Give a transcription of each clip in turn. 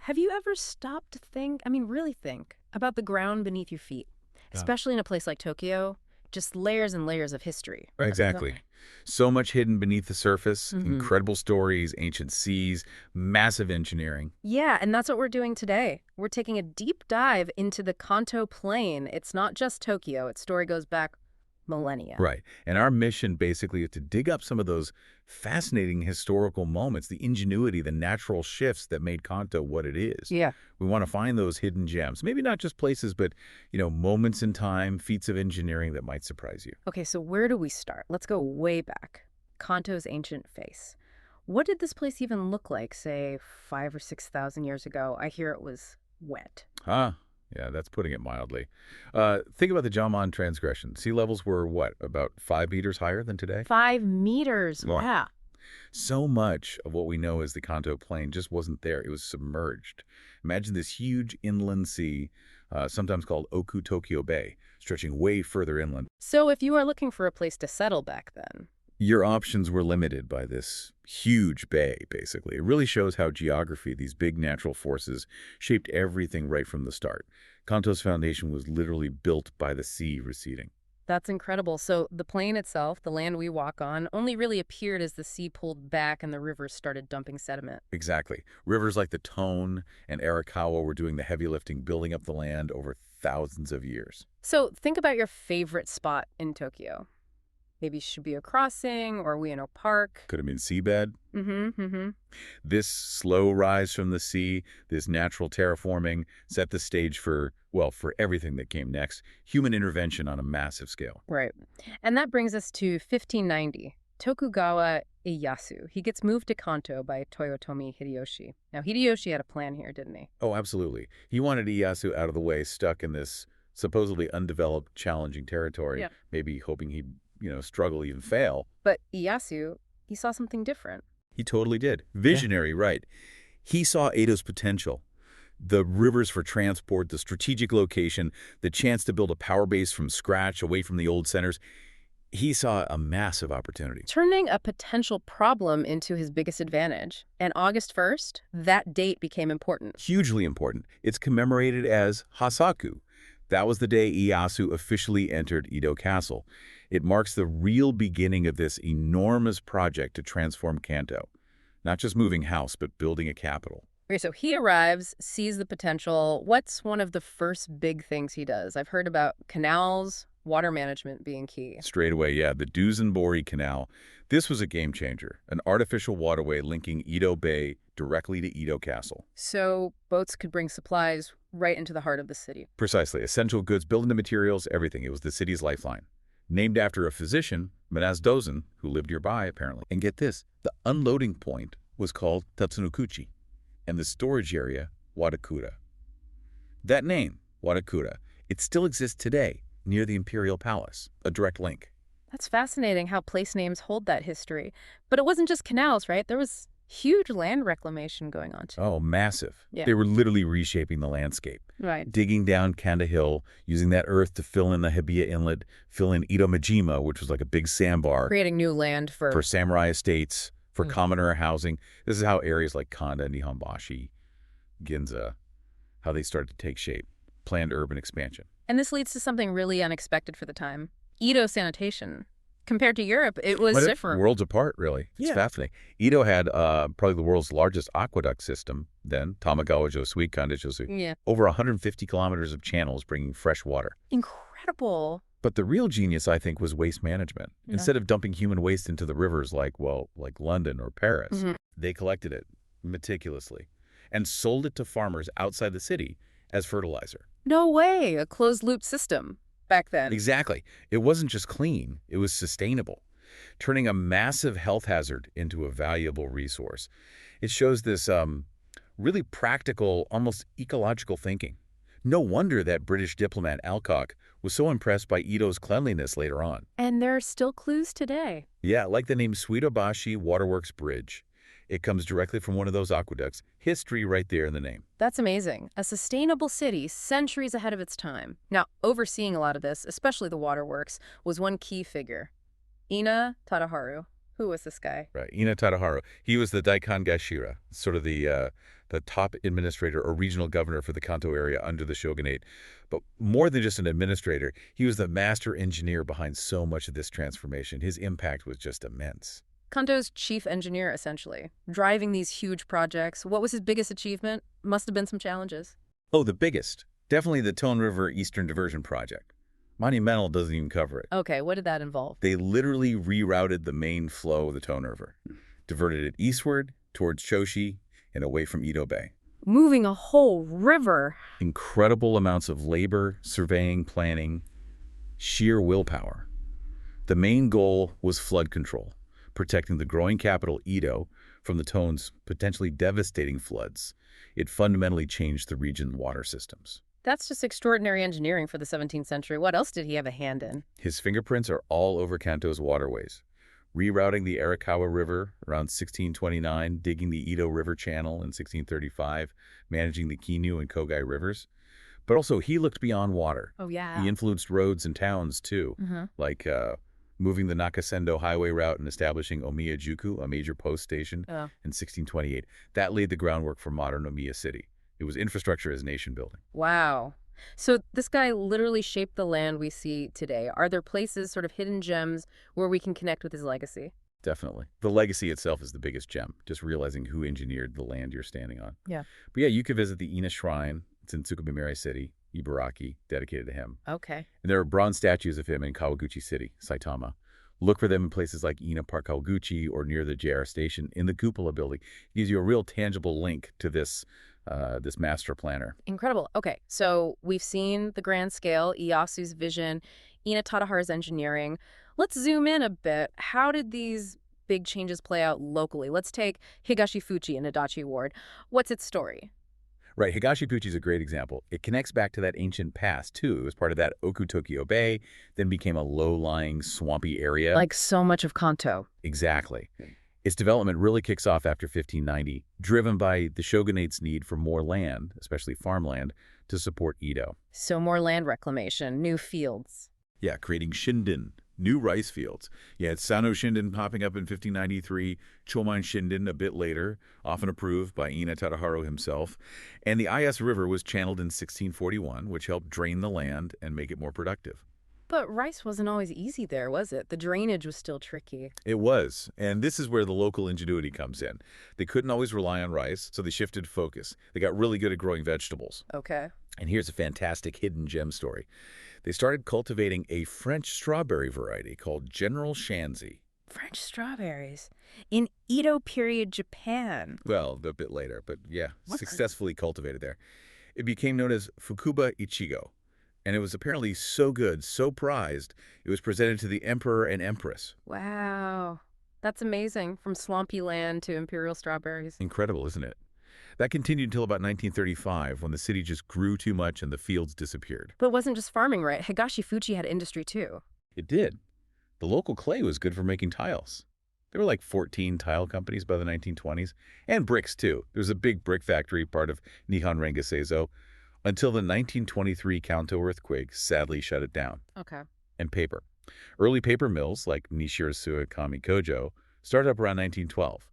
Have you ever stopped to think, really think, about the ground beneath your feet? Especially in a place like Tokyo, just layers and layers of history. Exactly. So much hidden beneath the surface, Mm-hmm. incredible stories, ancient seas, massive engineering. Yeah, and that's what we're doing today. We're taking a deep dive into the Kanto Plain. It's not just Tokyo. Its story goes back millennia. Right. And our mission basically is to dig up some of those fascinating historical moments, the ingenuity, the natural shifts that made Kanto what it is. Yeah. We want to find those hidden gems. Maybe not just places, but, moments in time, feats of engineering that might surprise you. Okay, so where do we start? Let's go way back. Kanto's ancient face. What did this place even look like, say, 5,000 or 6,000 years ago? I hear it was wet. Ah, yeah, that's putting it mildly. Think about the Jaman transgression. Sea levels were, what, about 5 meters higher than today? 5 meters. More. Yeah. So much of what we know as the Kanto Plain just wasn't there. It was submerged. Imagine this huge inland sea, sometimes called Oku-Tokyo Bay, stretching way further inland. So if you are looking for a place to settle back then, Your options were limited by this huge bay, basically. It really shows how geography, these big natural forces, shaped everything right from the start. Kanto's foundation was literally built by the sea receding. that's incredible. So the plain itself, the land we walk on, only really appeared as the sea pulled back and the rivers started dumping sediment. Exactly. Rivers like the Tone and Arakawa were doing the heavy lifting, building up the land over thousands of years. So think about your favorite spot in Tokyo. Maybe Shibuya Crossing or Ueno Park. Could have been seabed. Mm-hmm. This slow rise from the sea, this natural terraforming, set the stage for everything that came next. Human intervention on a massive scale. Right. And that brings us to 1590. Tokugawa Ieyasu. He gets moved to Kanto by Toyotomi Hideyoshi. Now, Hideyoshi had a plan here, didn't he? Oh, absolutely. He wanted Ieyasu out of the way, stuck in this supposedly undeveloped, challenging territory, Yeah. maybe hoping he'd, struggle, even fail. But Ieyasu, he saw something different. He totally did. Visionary, right. He saw Edo's potential. The rivers for transport, the strategic location, the chance to build a power base from scratch away from the old centers. He saw a massive opportunity. Turning a potential problem into his biggest advantage. And August 1st, that date became important. Hugely important. It's commemorated as Hasaku. That was the day Ieyasu officially entered Edo Castle. It marks the real beginning of this enormous project to transform Kanto. Not just moving house, but building a capital. Okay, so he arrives, sees the potential. What's one of the first big things he does? I've heard about canals, water management being key. Straight away, yeah, the Duzenbori Canal. This was a game changer, an artificial waterway linking Edo Bay directly to Edo Castle. So boats could bring supplies right into the heart of the city. Precisely. Essential goods, building materials, everything. It was the city's lifeline. Named after a physician, Manaz Dozen, who lived nearby, apparently. And get this, the unloading point was called Tatsunokuchi, and the storage area, Wadakura. That name, Wadakura, it still exists today near the Imperial Palace, a direct link. That's fascinating how place names hold that history. But it wasn't just canals, right? There was huge land reclamation going on, too. Oh, massive. Yeah. They were literally reshaping the landscape. Right. Digging down Kanda Hill, using that earth to fill in the Hibiya Inlet, fill in Idomajima, which was like a big sandbar. Creating new land for samurai estates, for commoner housing. This is how areas like Kanda, Nihonbashi, Ginza, how they started to take shape. Planned urban expansion. And this leads to something really unexpected for the time. Edo sanitation. Compared to Europe, it was different. Worlds apart, really. It's fascinating. Edo had probably the world's largest aqueduct system then, Tamagawa Josui, Kanda Josui. Yeah. Over 150 kilometers of channels bringing fresh water. Incredible. But the real genius, I think, was waste management. Yeah. Instead of dumping human waste into the rivers like London or Paris, they collected it meticulously and sold it to farmers outside the city as fertilizer. No way. A closed-loop system back then. Exactly. It wasn't just clean, it was sustainable, turning a massive health hazard into a valuable resource. It shows this really practical, almost ecological thinking. No wonder that British diplomat Alcock was so impressed by Edo's cleanliness later on. And there are still clues today. Yeah, like the name Suidobashi Waterworks Bridge. It comes directly from one of those aqueducts. History right there in the name. That's amazing. A sustainable city centuries ahead of its time. Now, overseeing a lot of this, especially the waterworks, was one key figure, Ina Tadaharu. Who was this guy? Right, Ina Tadaharu. He was the Daikon Gashira, sort of the top administrator or regional governor for the Kanto area under the shogunate. But more than just an administrator, he was the master engineer behind so much of this transformation. His impact was just immense. Kanto's chief engineer, essentially, driving these huge projects. What was his biggest achievement? Must have been some challenges. Oh, the biggest. Definitely the Tone River Eastern Diversion Project. Monumental doesn't even cover it. Okay, what did that involve? They literally rerouted the main flow of the Tone River, diverted it eastward towards Choshi and away from Edo Bay. Moving a whole river. Incredible amounts of labor, surveying, planning, sheer willpower. The main goal was flood control, protecting the growing capital, Edo, from the Tone's potentially devastating floods. It fundamentally changed the region's water systems. That's just extraordinary engineering for the 17th century. What else did he have a hand in? His fingerprints are all over Kanto's waterways. Rerouting the Arakawa River around 1629, digging the Edo River Channel in 1635, managing the Kinu and Kogai rivers. But also, he looked beyond water. Oh, yeah. He influenced roads and towns, too, like moving the Nakasendo Highway route and establishing Omiya-juku, a major post station, in 1628. That laid the groundwork for modern Omiya City. It was infrastructure as nation building. Wow. So this guy literally shaped the land we see today. Are there places, sort of hidden gems, where we can connect with his legacy? Definitely. The legacy itself is the biggest gem, just realizing who engineered the land you're standing on. Yeah. But yeah, you could visit the Ina Shrine. It's in Tsukubimare City, Ibaraki, dedicated to him. Okay. And there are bronze statues of him in Kawaguchi City, Saitama. Look for them in places like Ina Park Kawaguchi or near the JR station in the Cupola building. It gives you a real tangible link to this master planner. Incredible. Okay, so we've seen the grand scale, Iyasu's vision, Ina Tadaharu's engineering. Let's zoom in a bit. How did these big changes play out locally? Let's take Higashi Fuchi and Adachi Ward. What's its story? Right, Higashi Fuchi is a great example. It connects back to that ancient past, too. It was part of that Oku-Tokyo Bay, then became a low-lying, swampy area. Like so much of Kanto. Exactly. Its development really kicks off after 1590, driven by the shogunate's need for more land, especially farmland, to support Edo. So more land reclamation, new fields. Yeah, creating shinden, new rice fields. You had Sano Shinden popping up in 1593, Choman Shinden a bit later, often approved by Ina Tadaharu himself. And the Is River was channeled in 1641, which helped drain the land and make it more productive. But rice wasn't always easy there, was it? The drainage was still tricky. It was, and this is where the local ingenuity comes in. They couldn't always rely on rice, so they shifted focus. They got really good at growing vegetables. Okay. And here's a fantastic hidden gem story. They started cultivating a French strawberry variety called General Shanzi. French strawberries. In Edo period Japan. Well, a bit later, but yeah, successfully cultivated there. It became known as Fukuba Ichigo. And it was apparently so good, so prized, it was presented to the emperor and empress. Wow. That's amazing. From swampy land to imperial strawberries. Incredible, isn't it? That continued until about 1935, when the city just grew too much and the fields disappeared. But it wasn't just farming, right? Higashi Fuchi had industry too. It did. The local clay was good for making tiles. There were like 14 tile companies by the 1920s. And bricks, too. There was a big brick factory, part of Nihon Renge Seizo, until the 1923 Kanto earthquake sadly shut it down. Okay. And paper. Early paper mills, like Nishirasu Kami Kojo, started up around 1912.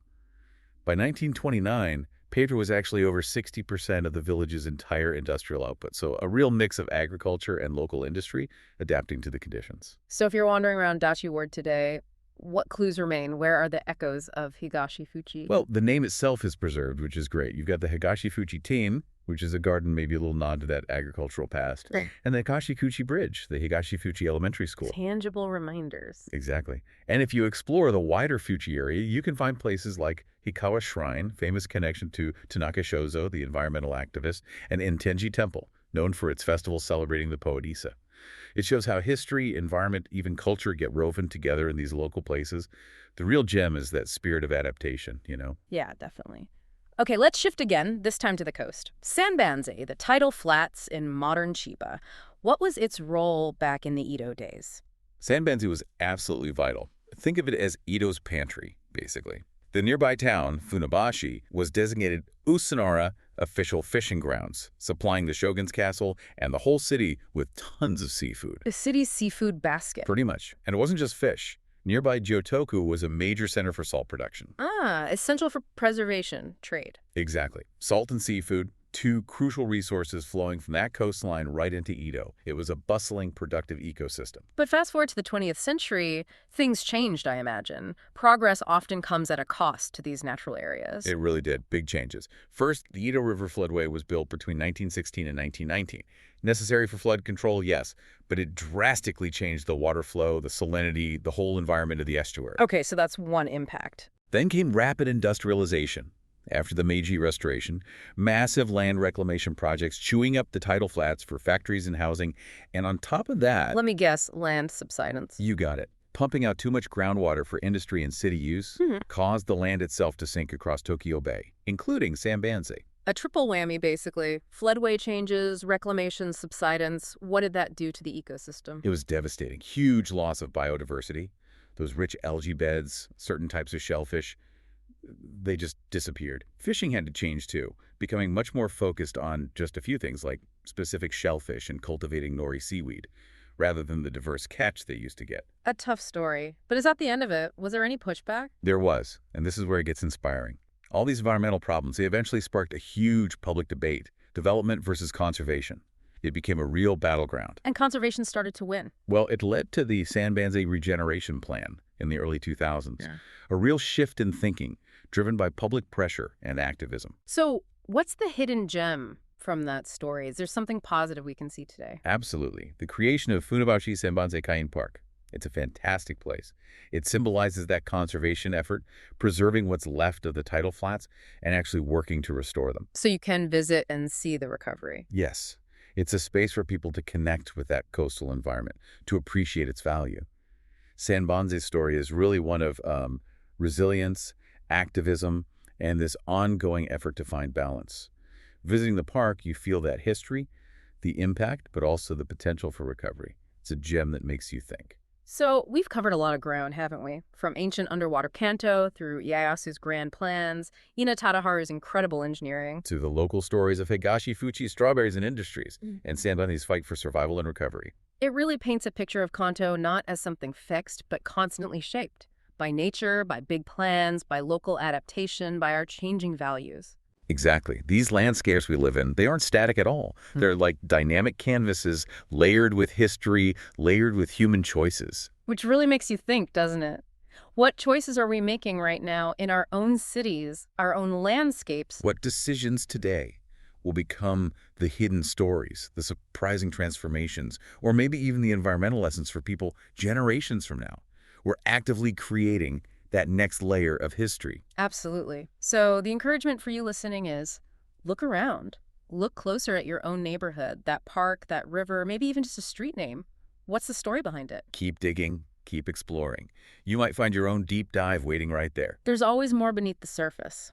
By 1929, paper was actually over 60% of the village's entire industrial output, so a real mix of agriculture and local industry adapting to the conditions. So if you're wandering around Adachi Ward today, what clues remain? Where are the echoes of Higashi Fuchi? Well, the name itself is preserved, which is great. You've got the Higashi Fuchi Team, which is a garden, maybe a little nod to that agricultural past, and the Higashi-Fuchi Bridge, the Higashi-Fuchi Elementary School. Tangible reminders. Exactly. And if you explore the wider Fuchi area, you can find places like Hikawa Shrine, famous connection to Tanaka Shōzō, the environmental activist, and Entenji Temple, known for its festival celebrating the poet Issa. It shows how history, environment, even culture get woven together in these local places. The real gem is that spirit of adaptation, you know? Yeah, definitely. Okay, let's shift again, this time to the coast. Sanbanzi, the tidal flats in modern Chiba. What was its role back in the Edo days? Sanbanzi was absolutely vital. Think of it as Edo's pantry, basically. The nearby town, Funabashi, was designated Usanara official fishing grounds, supplying the shogun's castle and the whole city with tons of seafood. The city's seafood basket. Pretty much. And it wasn't just fish. Nearby Jotoku was a major center for salt production. Ah, essential for preservation, trade. Exactly. Salt and seafood, two crucial resources flowing from that coastline right into Edo. It was a bustling, productive ecosystem. But fast forward to the 20th century, things changed, I imagine. Progress often comes at a cost to these natural areas. It really did. Big changes. First, the Edo River floodway was built between 1916 and 1919. Necessary for flood control, yes, but it drastically changed the water flow, the salinity, the whole environment of the estuary. Okay, so that's one impact. Then came rapid industrialization. After the Meiji Restoration, massive land reclamation projects chewing up the tidal flats for factories and housing, and on top of that... Let me guess, land subsidence. You got it. Pumping out too much groundwater for industry and city use caused the land itself to sink across Tokyo Bay, including Sanbanze. A triple whammy, basically. Floodway changes, reclamation, subsidence. What did that do to the ecosystem? It was devastating. Huge loss of biodiversity. Those rich algae beds, certain types of shellfish, they just disappeared. Fishing had to change too, becoming much more focused on just a few things like specific shellfish and cultivating nori seaweed, rather than the diverse catch they used to get. A tough story. But is that the end of it? Was there any pushback? There was, and this is where it gets inspiring. All these environmental problems, they eventually sparked a huge public debate, development versus conservation. It became a real battleground. And conservation started to win. Well, it led to the Sanbanze Regeneration Plan in the early 2000s, a real shift in thinking driven by public pressure and activism. So what's the hidden gem from that story? Is there something positive we can see today? Absolutely. The creation of Funabashi Sanbanze Kaien Park. It's a fantastic place. It symbolizes that conservation effort, preserving what's left of the tidal flats and actually working to restore them. So you can visit and see the recovery. Yes. It's a space for people to connect with that coastal environment, to appreciate its value. Sanbanze's story is really one of resilience, activism, and this ongoing effort to find balance. Visiting the park, you feel that history, the impact, but also the potential for recovery. It's a gem that makes you think. So we've covered a lot of ground, haven't we? From ancient underwater Kanto through Ieyasu's grand plans, Ina Tadaharu's incredible engineering, To the local stories of Higashi Fuchi's strawberries and industries, and Sanbanze's fight for survival and recovery. It really paints a picture of Kanto not as something fixed, but constantly shaped. By nature, by big plans, by local adaptation, by our changing values. Exactly. These landscapes we live in, they aren't static at all. They're like dynamic canvases, layered with history, layered with human choices. Which really makes you think, doesn't it? What choices are we making right now in our own cities, our own landscapes? What decisions today will become the hidden stories, the surprising transformations, or maybe even the environmental lessons for people generations from now? We're actively creating that next layer of history. Absolutely. So the encouragement for you listening is look around. Look closer at your own neighborhood, that park, that river, maybe even just a street name. What's the story behind it? Keep digging, keep exploring. You might find your own deep dive waiting right there. There's always more beneath the surface.